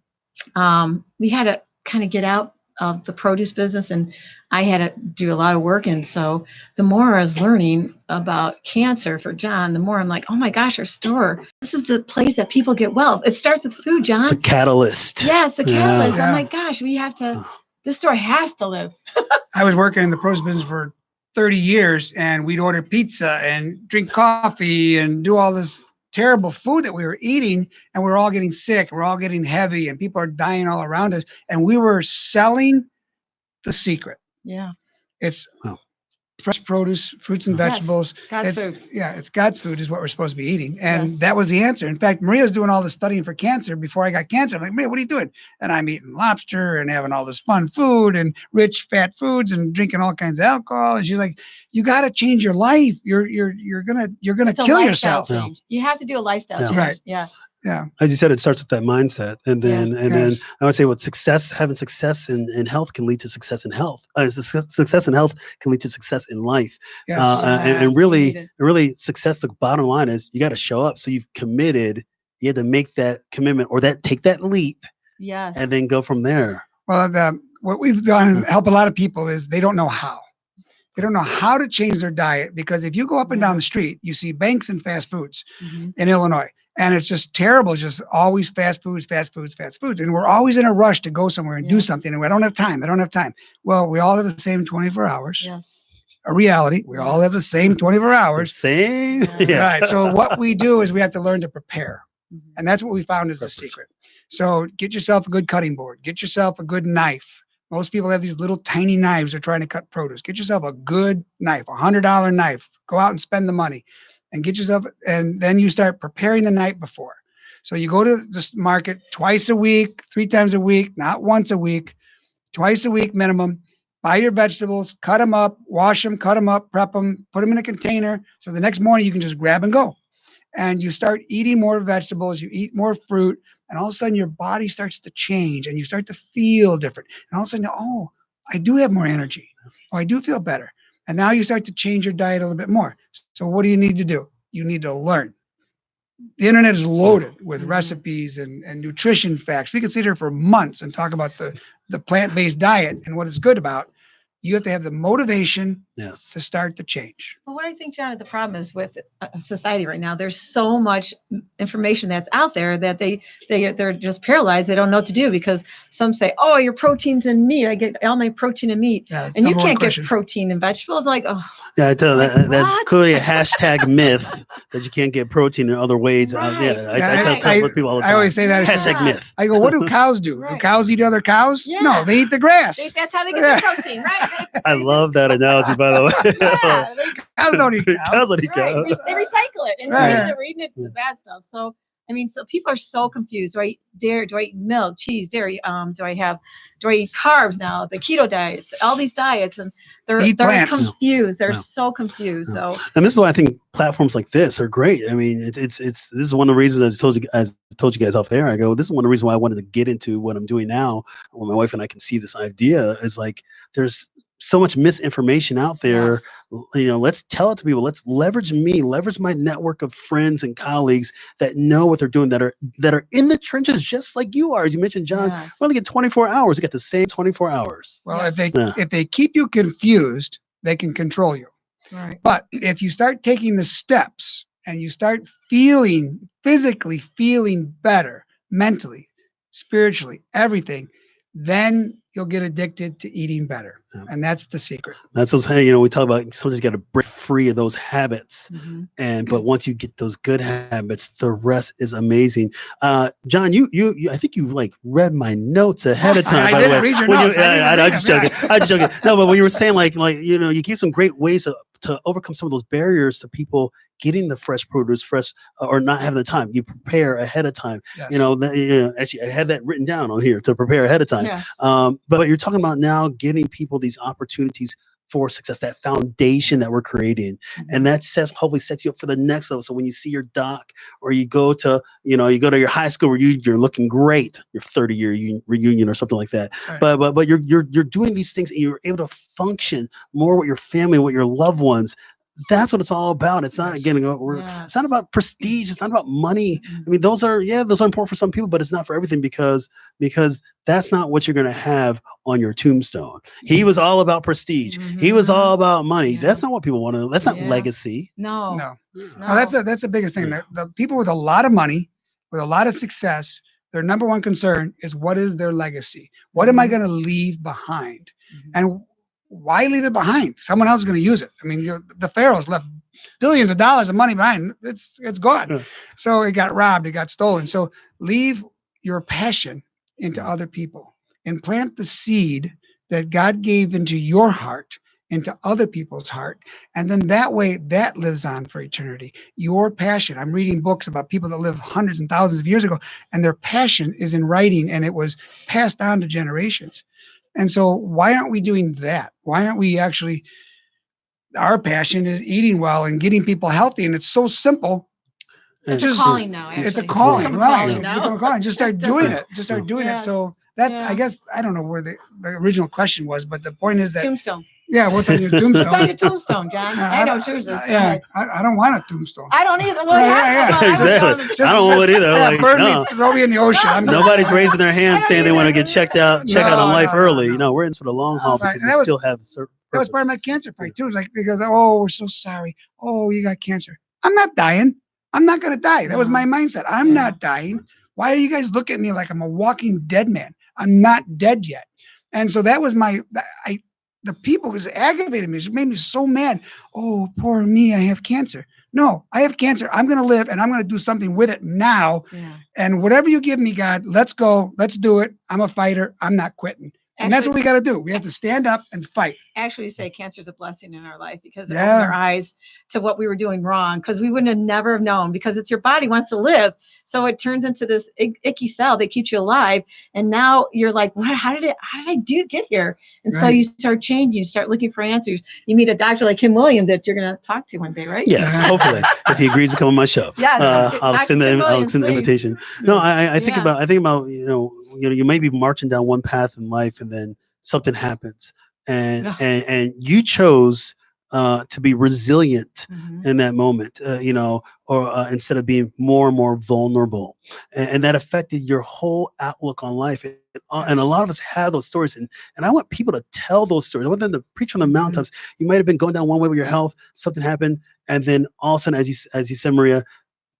we had to kind of get out of the produce business, and I had to do a lot of work. And so the more I was learning about cancer for John, the more I'm like, oh my gosh, our store, this is the place that people get well. It starts with food, John. It's a catalyst. Yeah, it's the catalyst. Yeah. Oh my gosh, we have to, this store has to live. I was working in the produce business for 30 years, and we'd order pizza and drink coffee and do all this terrible food that we were eating, and we're all getting sick. We're all getting heavy, and people are dying all around us. And we were selling the secret. Yeah. It's fresh produce, fruits and vegetables. God's food. Yeah, it's God's food is what we're supposed to be eating. And Yes. that was the answer. In fact, Maria's doing all the studying for cancer before I got cancer. I'm like, Maria, what are you doing? And I'm eating lobster and having all this fun food and rich fat foods and drinking all kinds of alcohol. And she's like, you got to change your life. You're gonna It's a kill lifestyle yourself. change. You have to do a lifestyle change. Right. Yeah. Yeah. As you said, it starts with that mindset, and then Yes. I would say what having success in health can lead to success in health. Success in health can lead to success in life. Yes. And really, success. The bottom line is you got to show up. So you've committed. You had to make that commitment or take that leap, Yes. and then go from there. Well, what we've done and help a lot of people is they don't know how. They don't know how to change their diet, because if you go up and down the street, you see banks and fast foods in Illinois. And it's just terrible. It's just always fast foods. And we're always in a rush to go somewhere and do something. And I don't have time. Well, we all have the same 24 hours. Yes. A reality. We all have the same 24 hours. Same. Yeah. Right. So what we do is we have to learn to prepare. Mhm. And that's what we found is the secret. So get yourself a good cutting board. Get yourself a good knife. Most people have these little tiny knives they're trying to cut produce. Get yourself a good knife, $100 knife. Go out and spend the money. And get yourself, and then you start preparing the night before. So you go to the market twice a week, 3 times a week, not once a week, twice a week minimum. Buy your vegetables, cut them up, wash them, cut them up, prep them, put them in a container. So the next morning you can just grab and go. And you start eating more vegetables, you eat more fruit, and all of a sudden your body starts to change and you start to feel different. And all of a sudden, oh, I do have more energy. Oh, I do feel better. And now you start to change your diet a little bit more. So what do you need to do? You need to learn. The internet is loaded with recipes and nutrition facts. We could sit here for months and talk about the plant-based diet and what it's good about. You have to have the motivation to start the change. Well, what I think, John, the problem is with society right now. There's so much information that's out there that they're just paralyzed. They don't know what to do, because some say, "Oh, your protein's in meat. I get all my protein in meat," and you can't get protein in vegetables. Like, oh, yeah, I tell you, that's what? clearly a hashtag myth that you can't get protein in other ways. Right. I tell people all the time. I always say that. Hashtag myth. I go, what do cows do? Right. Do cows eat other cows? Yeah. No, they eat the grass. that's how they get their protein, right? I love that analogy, by the way. Yeah, Cows don't eat cows. Cows don't eat right. cows. They recycle it, and Right. we're eating it, the bad stuff. So, I mean, so people are so confused. Do I eat dairy? Do I eat milk, cheese, dairy? Do I eat carbs now? The keto diet, all these diets, and they're plants. confused. They're so confused. So, And this is why I think platforms like this are great. I mean, this is one of the reasons I told you guys off there. I go, this is one of the reasons why I wanted to get into what I'm doing now. When my wife and I can see this idea, is like there's so much misinformation out there. yes. Let's tell it to people. Let's leverage my network of friends and colleagues that know what they're doing, that are in the trenches just like you are. As you mentioned, John, Yes. we only get 24 hours. We get the same 24 hours. Well, Yes. if they keep you confused, they can control you. Right. But if you start taking the steps and you start physically feeling better, mentally, spiritually, everything, then you'll get addicted to eating better. Yeah. And that's the secret. That's those. We talk about sometimes you got to break free of those habits, but once you get those good habits, the rest is amazing. John, you I think you like read my notes ahead of time. I by the didn't way. read your When you- notes. I'm just joking. I'm just joking. No, but when you were saying like you give some great ways to overcome some of those barriers to people getting the fresh produce, or not having the time. You prepare ahead of time. Yes. Actually, I had that written down on here to prepare ahead of time. Yeah. But you're talking about now getting people these opportunities for success, that foundation that we're creating, and that hopefully sets you up for the next level. So when you see your doc, or you go to your high school reunion, you're looking great, your 30-year reunion or something like that. Right. But you're doing these things, and you're able to function more with your family, with your loved ones. that's what it's all about. It's not getting over. It's not about prestige. It's not about money. I mean, those are important for some people, but it's not for everything because that's not what you're going to have on your tombstone. He was all about prestige. He was all about money. That's not what people want to. That's not legacy. No. That's the biggest thing. The people with a lot of money, with a lot of success, their number one concern is, what is their legacy? What am I going to leave behind? And why leave it behind? Someone else is going to use it. I mean, the pharaohs left billions of dollars of money behind. It's gone. Yeah. So it got robbed. It got stolen. So leave your passion into other people and plant the seed that God gave into your heart into other people's heart. And then that way, that lives on for eternity. Your passion. I'm reading books about people that lived hundreds and thousands of years ago, and their passion is in writing, and it was passed on to generations. And so why aren't we doing that? Why aren't we actually, our passion is eating well and getting people healthy, and it's so simple. It's a calling now. Actually. It's a calling, right? It's become a calling. Just start doing it. Just start doing it. So that's, I guess, I don't know where the original question was, but the point is that tombstone. Yeah, what's on your tombstone? What's on your tombstone, John? I know yours is. Yeah, I don't want a tombstone. I don't either. Exactly. I don't want it either. Burn me, throw me in the ocean. Nobody's raising their hand saying they want to get checked out on life early. No, we're in for the long haul because we still have certain purpose. That was part of my cancer fight too. Like they go, oh, we're so sorry. Oh, you got cancer. I'm not dying. I'm not gonna die. That was my mindset. I'm not dying. Why do you guys look at me like I'm a walking dead man? I'm not dead yet. And so that was the people, because it aggravated me. It made me so mad. Oh, poor me. I have cancer. No, I have cancer. I'm going to live, and I'm going to do something with it now. Yeah. And whatever you give me, God, let's go. Let's do it. I'm a fighter. I'm not quitting. And that's what we got to do. We have to stand up and fight. Actually say cancer is a blessing in our life because it opened our eyes to what we were doing wrong, because we wouldn't have never have known, because it's your body wants to live. So it turns into this icky cell that keeps you alive. And now you're like, what? How did I get here? And so you start changing, you start looking for answers. You meet a doctor like Kim Williams that you're going to talk to one day, right? Yes, hopefully, if he agrees to come on my show. I'll send the invitation. No, I think about you may be marching down one path in life, and then something happens, and you chose to be resilient in that moment, or instead of being more and more vulnerable, and that affected your whole outlook on life. And a lot of us have those stories, and I want people to tell those stories. I want them to preach on the mountaintops. You might have been going down one way with your health, something happened, and then all of a sudden, as you said, Maria,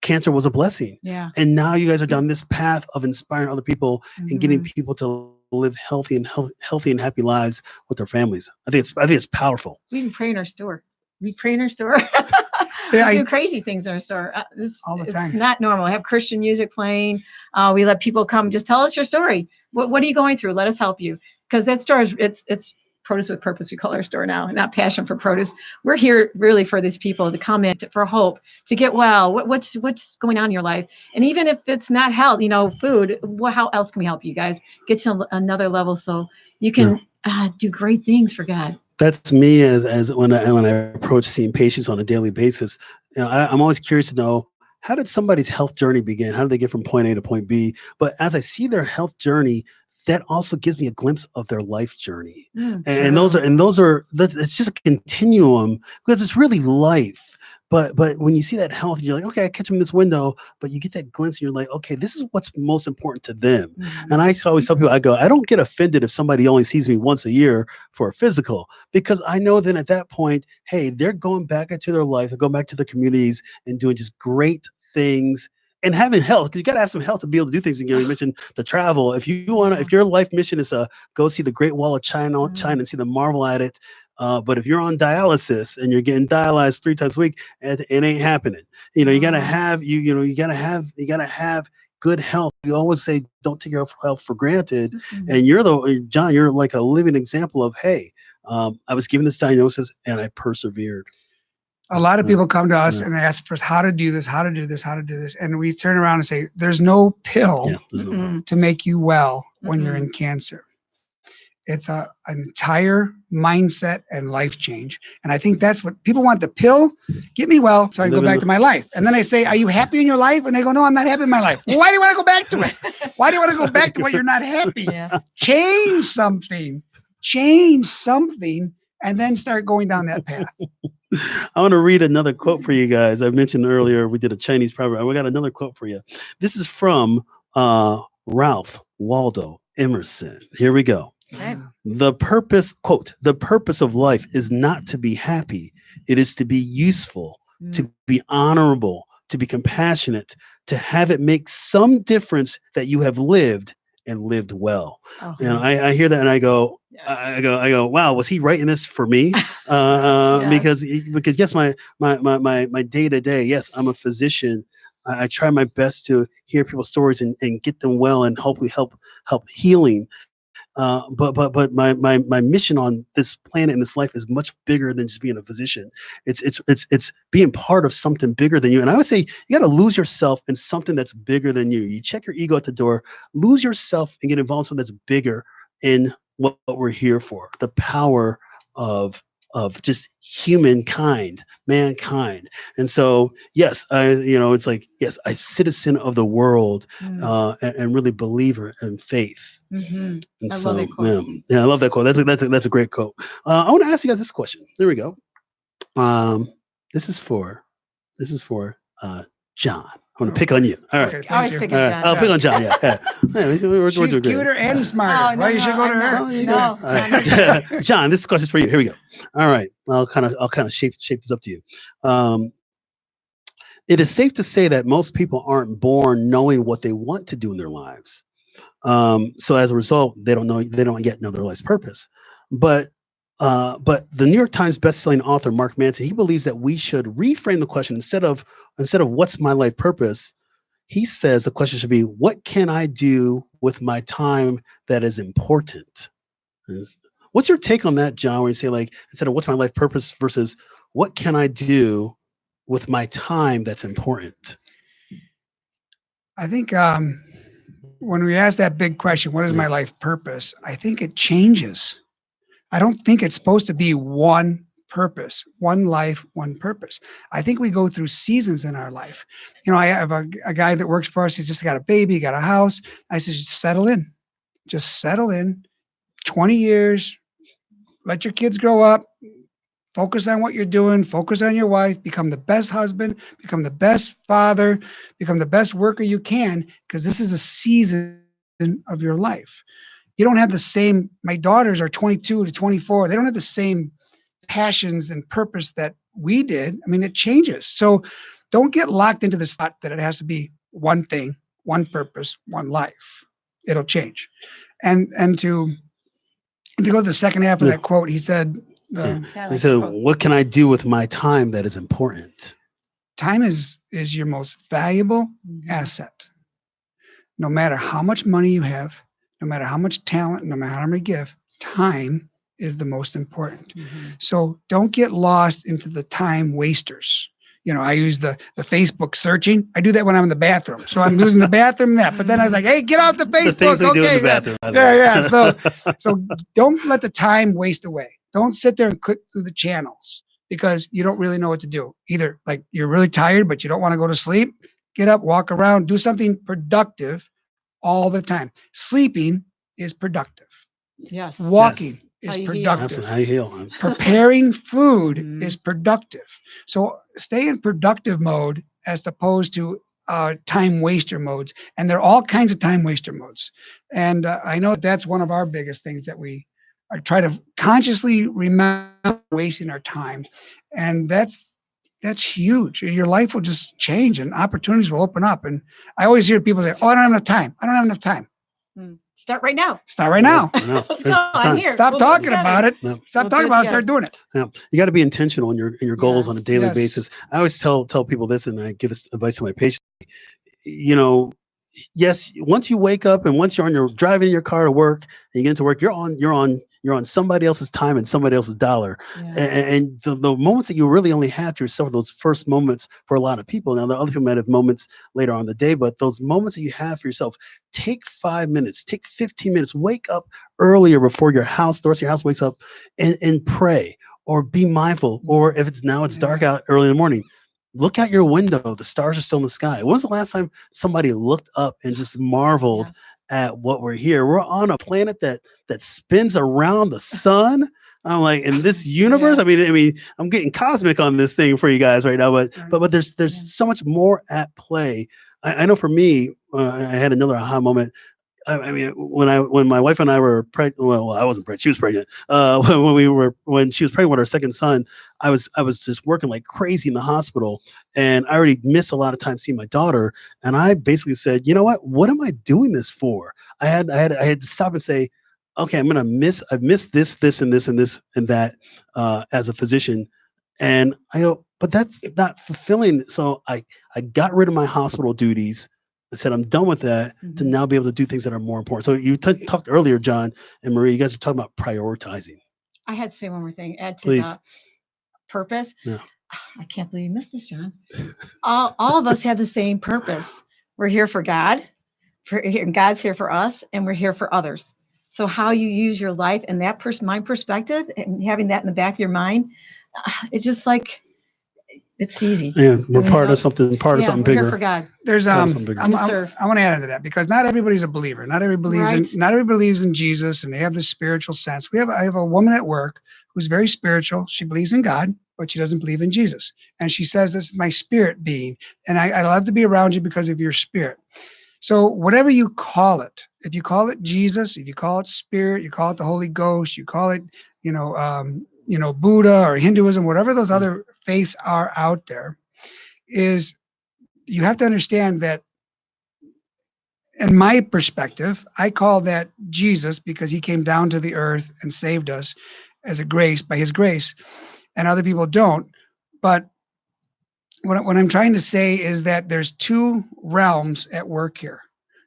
cancer was a blessing. Yeah. And now you guys are down this path of inspiring other people and getting people to live healthy and happy lives with their families. I think it's powerful. We even pray in our store. We do crazy things in our store. All the time. It's not normal. We have Christian music playing. We let people come. Just tell us your story. What are you going through? Let us help you. Because that store is it's Produce with Purpose, we call our store now, not Passion for Produce. We're here really for these people to come in for hope, to get well. What's going on in your life? And even if it's not health, food, how else can we help you guys get to another level so you can do great things for God? That's me as when I approach seeing patients on a daily basis. I'm always curious to know, how did somebody's health journey begin? How did they get from point A to point B? But as I see their health journey, that also gives me a glimpse of their life journey. And those are it's just a continuum, because it's really life. But when you see that health, you're like, okay, I catch them in this window, but you get that glimpse and you're like, okay, this is what's most important to them. And I always tell people, I don't get offended if somebody only sees me once a year for a physical, because I know then at that point, hey, they're going back into their life, they're going back to their communities and doing just great things. And having health, because you got to have some health to be able to do things. You mentioned the travel. If your life mission is to go see the Great Wall of China and see the marvel at it, but if you're on dialysis and you're getting dialyzed 3 times a week, it ain't happening. You got to have you got to have good health. You always say don't take your health for granted. And John, you're like a living example of, hey, I was given this diagnosis and I persevered. A lot of people come to us and ask for us how to do this. And we turn around and say, there's no pill to make you well when you're in cancer. It's an entire mindset and life change. And I think that's what people want. The pill, get me well so I can go back to my life. And then I say, are you happy in your life? And they go, no, I'm not happy in my life. Well, why do you want to go back to it? Why do you want to go back to what you're not happy? Change something and then start going down that path. I want to read another quote for you guys. I mentioned earlier we did a Chinese proverb. We got another quote for you. This is from Ralph Waldo Emerson. Here we go. Okay. The purpose, quote, the purpose of life is not to be happy. It is to be useful, to be honorable, to be compassionate, to have it make some difference that you have lived and lived well. Oh. And I hear that and I go, wow, was he writing this for me? Because yes, my day to day, yes, I'm a physician. I try my best to hear people's stories and get them well and hopefully help healing. But my mission on this planet and this life is much bigger than just being a physician. It's being part of something bigger than you. And I would say you got to lose yourself in something that's bigger than you. You check your ego at the door, lose yourself and get involved in something that's bigger in what we're here for. The power of just humankind, mankind. And so, yes, it's like, yes, I'm a citizen of the world, and really believer in faith. Mm-hmm. And I so, love that quote. yeah, I love that quote. That's a great quote. I want to ask you guys this question. There we go. This is for John. I'm going to pick on you. All right. Okay, Always thank pick you. on All right. John. I'll pick on John. Yeah. We're She's doing great. cuter and smarter. Oh, Why you should go to her? no. Oh, you No, go. All right. John, this question is for you. Here we go. All right. I'll kind of shape this up to you. It is safe to say that most people aren't born knowing what they want to do in their lives. So as a result, they don't yet know their life's purpose. But the New York Times bestselling author Mark Manson, he believes that we should reframe the question instead of what's my life purpose. He says the question should be, what can I do with my time that is important? What's your take on that, John, when you say, like, instead of what's my life purpose versus what can I do with my time that's important? I think when we ask that big question, what is my life purpose? I think it changes. I don't think it's supposed to be one purpose, one life, one purpose. I think we go through seasons in our life. I have a guy that works for us. He's just got a baby, got a house. I said, just settle in. 20 years, let your kids grow up, focus on what you're doing, focus on your wife, become the best husband, become the best father, become the best worker you can, because this is a season of your life. You don't have the same, my daughters are 22 to 24. They don't have the same passions and purpose that we did. I mean, it changes. So don't get locked into this thought that it has to be one thing, one purpose, one life. It'll change. And to go to the second half of that quote, he said, So what can I do with my time that is important? Time is your most valuable asset. No matter how much money you have, no matter how much talent, no matter how many give, time is the most important. So don't get lost into the time wasters. I use the Facebook searching. I do that when I'm in the bathroom. So I'm using the bathroom net. But then I was like, hey, get off the Facebook. The okay. In the bathroom, yeah. So don't let the time waste away. Don't sit there and click through the channels because you don't really know what to do. Either like you're really tired, but you don't want to go to sleep. Get up, walk around, do something productive all the time. Sleeping is productive. Yes. Walking is How you productive. How you heal. Preparing food is productive. So stay in productive mode as opposed to time waster modes. And there are all kinds of time waster modes. And I know that's one of our biggest things that we try to consciously remember wasting our time. And that's huge. Your life will just change and opportunities will open up. And I always hear people say, oh, I don't have enough time. I don't have enough time. Start right now. Start right now. No, I'm here. Stop talking about it. No. Stop talking about it. Start doing it. Yeah. You got to be intentional in your goals on a daily basis. I always tell people this, and I give this advice to my patients. Yes, once you wake up and once you're driving your car to work and you get into work, you're on somebody else's time and somebody else's dollar. And the moments that you really only have to yourself are those first moments for a lot of people. Now, the other people might have moments later on in the day, but those moments that you have for yourself, take 5 minutes, take 15 minutes, wake up earlier before the rest of your house wakes up and pray or be mindful. Or if it's dark out early in the morning, look out your window. The stars are still in the sky. When was the last time somebody looked up and just marveled at what we're here? We're on a planet that spins around the sun. I'm like, in this universe, Yeah. I mean, I'm getting cosmic on this thing for you guys right now, but Right. but there's so much more at play. I know for me, I had another aha moment. I mean, when my wife and I were pregnant, well, I wasn't pregnant; she was pregnant. When she was pregnant with our second son, I was just working like crazy in the hospital, and I already missed a lot of time seeing my daughter. And I basically said, you know what? What am I doing this for? I had to stop and say, okay, I've missed this, and this, and this, and that as a physician, and I go, but that's not fulfilling. So I got rid of my hospital duties. I said, I'm done with that to Mhm. now be able to do things that are more important. So you talked earlier, John and Marie, you guys are talking about prioritizing. I had to say one more thing. Add to Please. the purpose. Yeah. I can't believe you missed this, John. All of us have the same purpose. We're here for God, and God's here for us, and we're here for others. So how you use your life and that my perspective, and having that in the back of your mind, it's just like it's easy. Yeah, we're You part know? of something, part of Yeah, something we're here bigger. for God. There's Part of something bigger. And to serve. I want to add into that because not everybody's a believer. Not everybody believes Right. not everybody believes in Jesus and they have this spiritual sense. I have a woman at work who's very spiritual. She believes in God, but she doesn't believe in Jesus. And she says, "This is my spirit being, and I love to be around you because of your spirit." So whatever you call it, if you call it Jesus, if you call it spirit, you call it the Holy Ghost, you call it, Buddha or Hinduism, whatever those other faiths are out there, is you have to understand that in my perspective, I call that Jesus because he came down to the earth and saved us as a grace by his grace, and other people don't. But what I'm trying to say is that there's two realms at work here.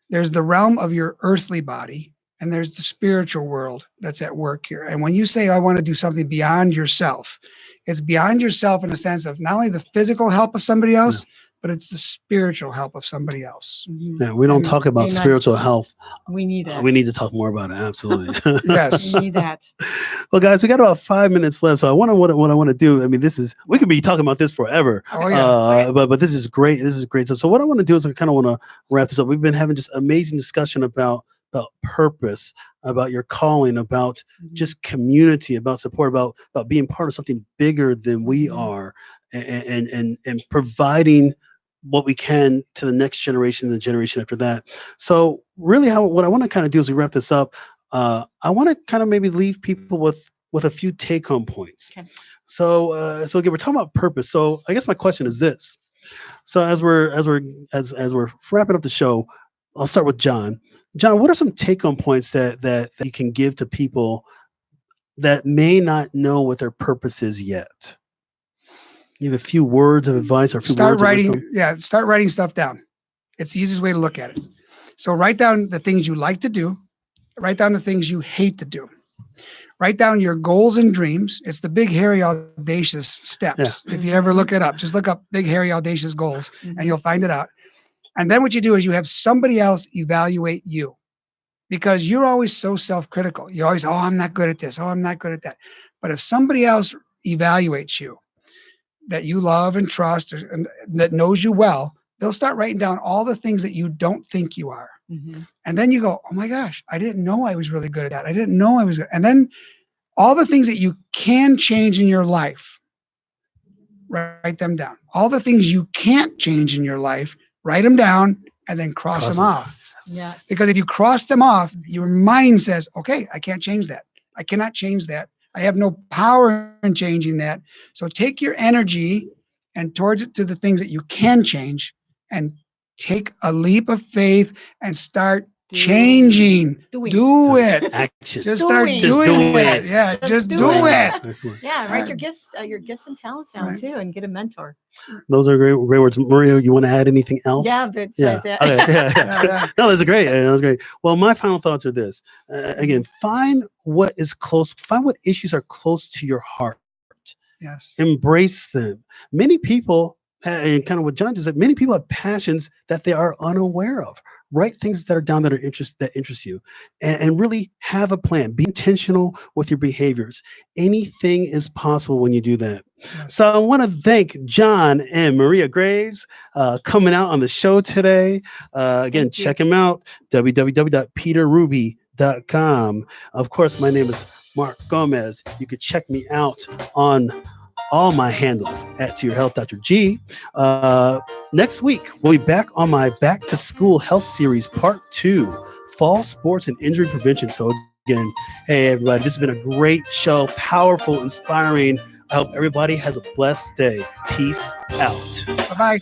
There's the realm of your earthly body, and there's the spiritual world that's at work here. And when you say, I want to do something beyond yourself, it's beyond yourself in a sense of not only the physical help of somebody else, but it's the spiritual help of somebody else. Mm-hmm. Yeah, we don't talk about Amen. spiritual health. We need that. We need to talk more about it. Absolutely. Yes. We need that. Well, guys, we got about 5 minutes left, so what I want to do. I mean, we could be talking about this forever. Oh, yeah. But this is great. This is great. So what I want to do is I kind of want to wrap this up. We've been having just amazing discussion about purpose, about your calling, about just community, about support, about being part of something bigger than we are, and providing what we can to the next generation and the generation after that. So really what I want to kind of do as we wrap this up, I want to kind of maybe leave people with a few take-home points. Okay. So again, we're talking about purpose. So I guess my question is this. So as we're wrapping up the show, I'll start with John. John, what are some take-home points that you can give to people that may not know what their purpose is yet? You have a few words of advice or a few Start words writing. of wisdom? Yeah, start writing stuff down. It's the easiest way to look at it. So write down the things you like to do. Write down the things you hate to do. Write down your goals and dreams. It's the big, hairy, audacious steps. Yeah. If you ever look it up, just look up big, hairy, audacious goals, and you'll find it out. And then what you do is you have somebody else evaluate you, because you're always so self-critical. You always, I'm not good at this. Oh, I'm not good at that. But if somebody else evaluates you, that you love and trust and that knows you well, they'll start writing down all the things that you don't think you are. Mm-hmm. And then you go, oh my gosh, I didn't know I was really good at that. I didn't know I was good. And then all the things that you can change in your life, write them down. All the things you can't change in your life, write them down and then cross them off. Yeah. Because if you cross them off, your mind says, okay, I can't change that. I cannot change that. I have no power in changing that. So take your energy and towards it to the things that you can change, and take a leap of faith and start changing. Do it. Action. Just start Doing. Just doing do it. it. Yeah, just do do it. Excellent. Yeah, write your gifts and talents down Right. too, and get a mentor. Those are great words. Maria, you want to add anything else? Yeah, that's Yeah. right there. Okay. Yeah. Yeah. No, that's great. That was great. Well, my final thoughts are this. Again, find what issues are close to your heart. Yes. Embrace them. Many people, and kind of what John just said, many people have passions that they are unaware of. Write things that are down that interest you, and really have a plan. Be intentional with your behaviors. Anything is possible when you do that. Yes. So I want to thank John and Maria Graves coming out on the show today. Again, Thank you. check him out, www.peterruby.com. Of course, my name is Mark Gomez. You could check me out on all my handles at To Your Health, Dr. G. Next week, we'll be back on my Back to School Health Series Part 2, Fall Sports and Injury Prevention. So again, hey everybody, this has been a great show, powerful, inspiring. I hope everybody has a blessed day. Peace out. Bye-bye.